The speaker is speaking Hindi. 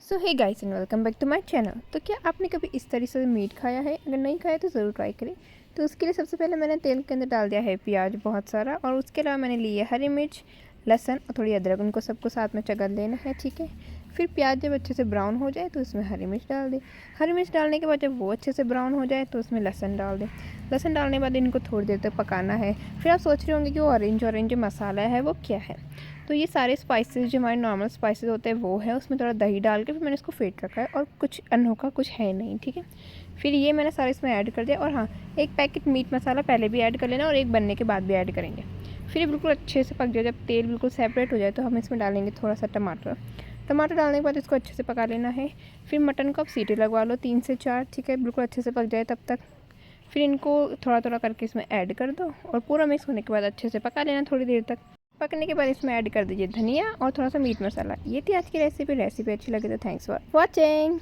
So hey guys and welcome back to my channel. तो क्या आपने कभी इस तरीके से मीट खाया है? अगर नहीं खाया तो ज़रूर ट्राई करें। तो उसके लिए सबसे पहले मैंने तेल के अंदर डाल दिया है प्याज बहुत सारा, और उसके अलावा मैंने ली है हरी मिर्च, लहसुन और थोड़ी अदरक। उनको सबको साथ में चगल लेना है, ठीक है। फिर प्याज जब अच्छे से ब्राउन हो जाए तो उसमें हरी मिर्च डाल दें। हरी मिर्च डालने के बाद जब वो अच्छे से ब्राउन हो जाए तो उसमें लहसुन डाल दें। लहसुन डालने के बाद इनको थोड़ी देर तक पकाना है। फिर आप सोच रहे होंगे कि वो ऑरेंज मसाला है वो क्या है। तो ये सारे स्पाइसेस जो हमारे नॉर्मल स्पाइसेस होते हैं वो है, उसमें थोड़ा दही डाल के फिर मैंने इसको फेंट रखा है, और कुछ अनोखा कुछ है नहीं, ठीक है। फिर ये मैंने सारे इसमें ऐड कर दिया, और हाँ, एक पैकेट मीट मसाला पहले भी ऐड कर लेना और एक बनने के बाद भी ऐड करेंगे। फिर ये बिल्कुल अच्छे से पक जाए, जब तेल बिल्कुल सेपरेट हो जाए तो हम इसमें डालेंगे थोड़ा सा टमाटर डालने के बाद इसको अच्छे से पका लेना है। फिर मटन को आप सीटी लगवा लो 3 से 4, ठीक है, बिल्कुल अच्छे से पक जाए तब तक। फिर इनको थोड़ा थोड़ा करके इसमें ऐड कर दो, और पूरा मिक्स होने के बाद अच्छे से पका लेना थोड़ी देर तक। पकने के बाद इसमें ऐड कर दीजिए धनिया और थोड़ा सा मीट मसाला। ये थी आज की रेसिपी अच्छी लगी तो थैंक्स फॉर वॉचिंग।